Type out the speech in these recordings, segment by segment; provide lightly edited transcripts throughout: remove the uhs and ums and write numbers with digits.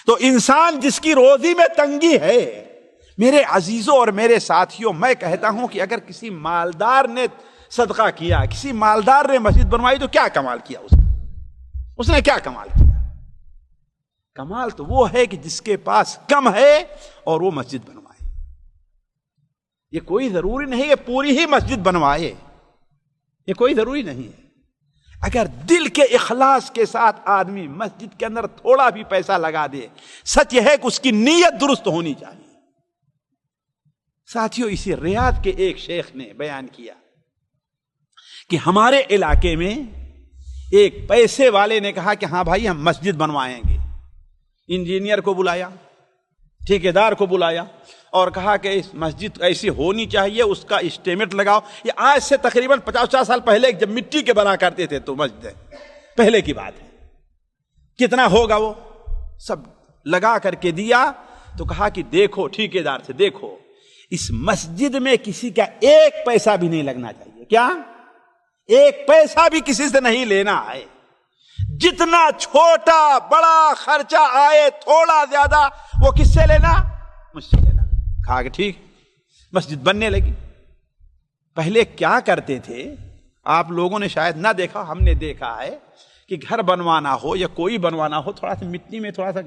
تو انسان جس کی روزی میں تنگی ہے، میرے عزیزوں اور میرے ساتھیوں، میں کہتا ہوں کہ اگر کسی مالدار نے صدقہ کیا، کسی مالدار نے مسجد بنوائی، تو کیا کمال کیا اس نے کیا کمال کیا؟ کمال تو وہ ہے کہ جس کے پاس کم ہے اور وہ مسجد بنوائے۔ یہ کوئی ضروری نہیں کہ پوری ہی مسجد بنوائے، یہ کوئی ضروری نہیں ہے۔ اگر دل کے اخلاص کے ساتھ آدمی مسجد کے اندر تھوڑا بھی پیسہ لگا دے، سچ یہ ہے کہ اس کی نیت درست ہونی چاہیے۔ ساتھیوں، اسی ریاض کے ایک شیخ نے بیان کیا کہ ہمارے علاقے میں ایک پیسے والے نے کہا کہ ہاں بھائی ہم مسجد بنوائیں گے۔ انجینئر کو بلایا، ٹھیکیدار کو بلایا اور کہا کہ اس مسجد ایسی ہونی چاہیے، اس کا اسٹیمیٹ لگاؤ۔ یہ آج سے تقریباً 50 سال پہلے جب مٹی کے بنا کرتے تھے تو مسجد پہلے کی بات ہے، کتنا ہوگا وہ سب لگا کر کے دیا۔ تو کہا کہ دیکھو ٹھیکیدار سے، دیکھو اس مسجد میں کسی کا ایک پیسہ بھی نہیں لگنا چاہیے۔ کیا؟ ایک پیسہ بھی کسی سے نہیں لینا ہے۔ جتنا چھوٹا بڑا خرچہ آئے، تھوڑا زیادہ، وہ کس سے لینا؟ مجھ سے لینا۔ کہا کہ ٹھیک، مسجد بننے لگی۔ پہلے کیا کرتے تھے آپ لوگوں نے شاید نہ دیکھا، ہم نے دیکھا ہے کہ گھر بنوانا ہو یا کوئی بنوانا ہو، تھوڑا سا مٹی میں تھوڑا سا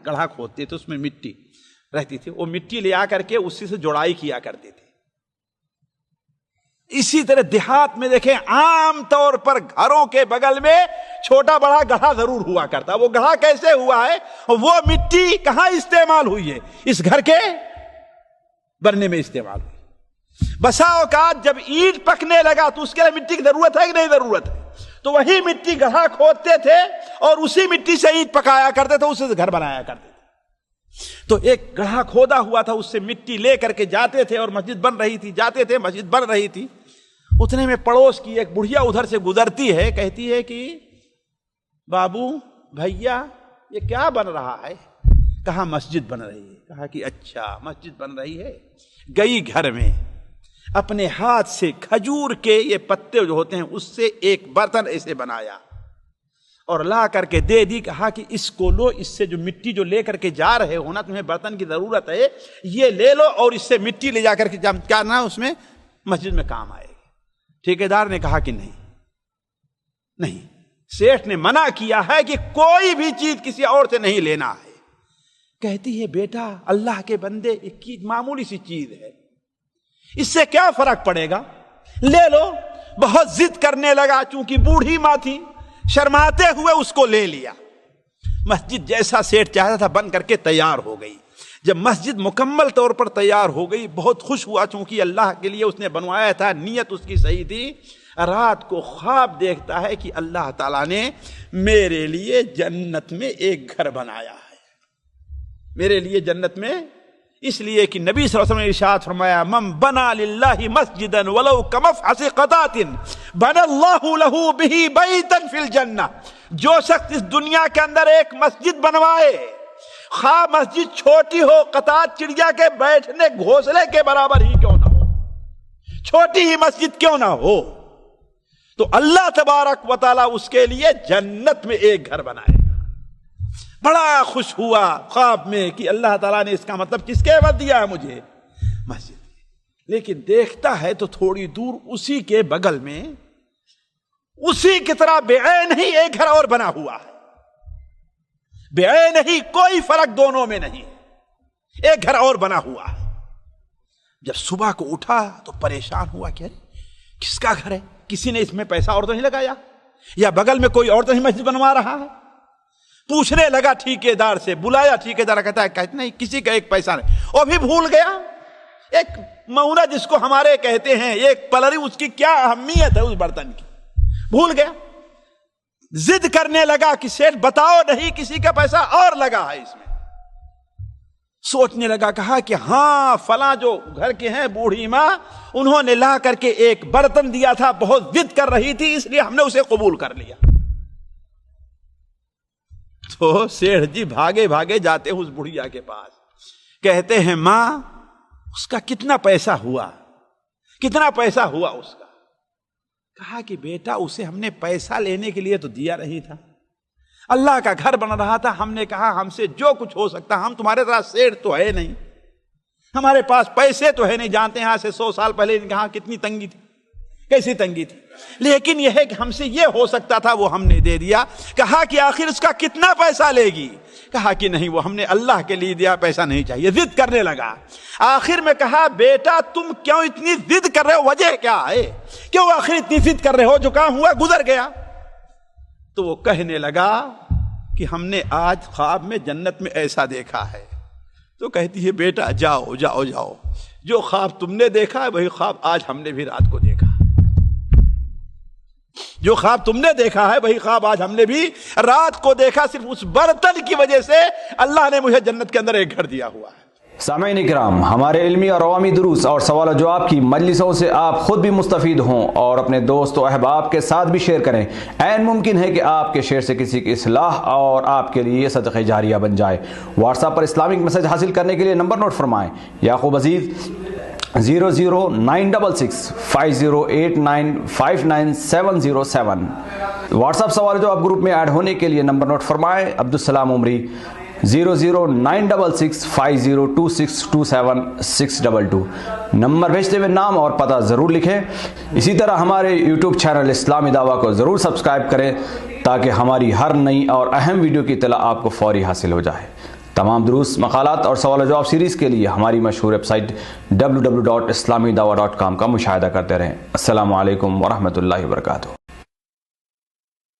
گڑھا کھودتے تھے، اس میں مٹی رہتی تھی، وہ مٹی لے آ کر کے اسی سے جوڑائی کیا کرتے تھے۔ اسی طرح دیہات میں دیکھیں عام طور پر گھروں کے بغل میں چھوٹا بڑا گڑھا ضرور ہوا کرتا۔ وہ گڑھا کیسے ہوا ہے؟ وہ مٹی کہاں استعمال ہوئی ہے؟ اس گھر کے بننے میں استعمال ہوئی۔ بسا اوقات جب اینٹ پکنے لگا تو اس کے لیے مٹی کی ضرورت ہے کہ نہیں ضرورت ہے؟ تو وہی مٹی گڑھا کھودتے تھے اور اسی مٹی سے اینٹ پکایا کرتے تھے، اسی سے گھر بنایا کرتے تھے۔ تو ایک گڑھا کھودا ہوا تھا، اس سے مٹی لے کر کے جاتے تھے اور مسجد بن رہی تھی، جاتے تھے مسجد بن رہی تھی۔ اتنے میں پڑوس کی ایک بڑھیا ادھر سے گزرتی ہے، کہتی ہے کہ بابو بھیا یہ کیا بن رہا ہے؟ کہا مسجد بن رہی ہے۔ کہا کہ اچھا مسجد بن رہی ہے۔ گئی گھر میں، اپنے ہاتھ سے کھجور کے یہ پتے جو ہوتے ہیں اس سے ایک برتن ایسے بنایا اور لا کر کے دے دی۔ کہا کہ اس کو لو، اس سے جو مٹی جو لے کر کے جا رہے ہو نا، تمہیں برتن کی ضرورت ہے، یہ لے لو اور اس سے مٹی لے جا کر کے کیا نا اس میں مسجد میں کام آئے گی۔ ٹھیکیدار نے کہا کہ نہیں، سیٹھ نے منع کیا ہے کہ کوئی بھی چیز کسی اور سے نہیں لینا ہے۔ کہتی ہے بیٹا اللہ کے بندے، ایک معمولی سی چیز ہے، اس سے کیا فرق پڑے گا، لے لو۔ بہت ضد کرنے لگا، چونکہ بوڑھی ماں تھی، شرماتے ہوئے اس کو لے لیا۔ مسجد جیسا سیٹھ چاہتا تھا بن کر کے تیار ہو گئی۔ جب مسجد مکمل طور پر تیار ہو گئی، بہت خوش ہوا، چونکہ اللہ کے لیے اس نے بنوایا تھا، نیت اس کی صحیح تھی۔ رات کو خواب دیکھتا ہے کہ اللہ تعالیٰ نے میرے لیے جنت میں ایک گھر بنایا ہے، میرے لیے جنت میں، اس لیے کہ نبی صلی اللہ علیہ وسلم نے ارشاد فرمایا من بنا للہ مسجدا ولو کمفحص قطات بنى اللہ لہ بہ بیتا فی الجنہ۔ جو شخص اس دنیا کے اندر ایک مسجد بنوائے، خواہ مسجد چھوٹی ہو، قطات چڑیا کے بیٹھنے گھونسلے کے برابر ہی کیوں نہ ہو، چھوٹی ہی مسجد کیوں نہ ہو، تو اللہ تبارک و تعالیٰ اس کے لیے جنت میں ایک گھر بنائے۔ بڑا خوش ہوا خواب میں کہ اللہ تعالیٰ نے اس کا مطلب کس کے عوض دیا ہے مجھے؟ مسجد۔ لیکن دیکھتا ہے تو تھوڑی دور اسی کے بغل میں اسی کی طرح بے عین ہی ایک گھر اور بنا ہوا ہے، بے عین ہی، کوئی فرق دونوں میں نہیں، ایک گھر اور بنا ہوا ہے۔ جب صبح کو اٹھا تو پریشان ہوا کہ کس کا گھر ہے، کسی نے اس میں پیسہ اور تو نہیں لگایا، یا بغل میں کوئی اور تو نہیں مسجد بنوا رہا ہے؟ پوچھنے لگا ٹھیکیدار سے، بلایا، ٹھیکیدار کہتا ہے نہیں کسی کا ایک پیسہ نہیں، اور بھی بھول گیا۔ ایک مونا جس کو ہمارے کہتے ہیں، ایک پلری، اس کی کیا اہمیت ہے اس برتن کی، بھول گیا۔ ضد کرنے لگا کہ سیٹھ بتاؤ نہیں کسی کا پیسہ اور لگا ہے اس میں۔ سوچنے لگا، کہا کہ ہاں فلاں جو گھر کے ہیں بوڑھی ماں، انہوں نے لا کر کے ایک برتن دیا تھا، بہت ضد کر رہی تھی، اس لیے ہم نے اسے قبول کر لیا۔ تو سیٹھ جی بھاگے بھاگے جاتے ہیں اس بڑھیا کے پاس، کہتے ہیں ماں اس کا کتنا پیسہ ہوا، کتنا پیسہ ہوا اس کا؟ کہا کہ بیٹا اسے ہم نے پیسہ لینے کے لیے تو دیا نہیں تھا، اللہ کا گھر بن رہا تھا. ہم نے کہا ہم سے جو کچھ ہو سکتا, ہم تمہارے طرح سیٹ تو ہے نہیں, ہمارے پاس پیسے تو ہے نہیں. جانتے ہیں آج سے 100 سال پہلے کہاں کتنی تنگی تھی, کیسی تنگی تھی, لیکن یہ ہے کہ ہم سے یہ ہو سکتا تھا وہ ہم نے دے دیا. کہا کہ آخر اس کا کتنا پیسہ لے گی؟ کہا کہ نہیں, وہ ہم نے اللہ کے لیے دیا, پیسہ نہیں چاہیے. ضد کرنے لگا. آخر میں کہا بیٹا تم کیوں اتنی ضد کر رہے ہو, وجہ کیا ہے, کیوں آخر اتنی ضد کر رہے ہو, جو کام ہوا گزر گیا. تو وہ کہنے لگا کہ ہم نے آج خواب میں جنت میں ایسا دیکھا ہے. تو کہتی ہے بیٹا جاؤ جاؤ جاؤ, جو خواب تم نے دیکھا ہے وہی خواب آج ہم نے بھی رات کو دیکھا. جو خواب تم نے دیکھا ہے وہی خواب آج ہم نے بھی رات کو دیکھا. صرف اس برتن کی وجہ سے اللہ نے مجھے جنت کے اندر ایک گھر دیا ہوا ہے. سامعین اکرام, ہمارے علمی اور عوامی دروس اور سوال و جواب کی مجلسوں سے آپ خود بھی مستفید ہوں اور اپنے دوست و احباب کے ساتھ بھی شیئر کریں. عین ممکن ہے کہ آپ کے شیئر سے کسی کی اصلاح اور آپ کے لیے صدقہ جاریہ بن جائے. واٹس ایپ پر اسلامک میسج حاصل کرنے کے لیے نمبر نوٹ فرمائیں. یعقوب عزیز 0096650895977. واٹس ایپ سوال جو آپ گروپ میں ایڈ ہونے کے لیے نمبر نوٹ فرمائیں. عبدالسلام عمری 0096650262762. نمبر بھیجتے ہوئے نام اور پتہ ضرور لکھیں. اسی طرح ہمارے یوٹیوب چینل اسلامی دعویٰ کو ضرور سبسکرائب کریں تاکہ ہماری ہر نئی اور اہم ویڈیو کی اطلاع آپ کو فوری حاصل ہو جائے. تمام دروس, مقالات اور سوال و جواب سیریز کے لیے ہماری مشہور ویب سائٹ www.islamidawah.com کا مشاہدہ کرتے رہیں. السلام علیکم ورحمۃ اللہ وبرکاتہ.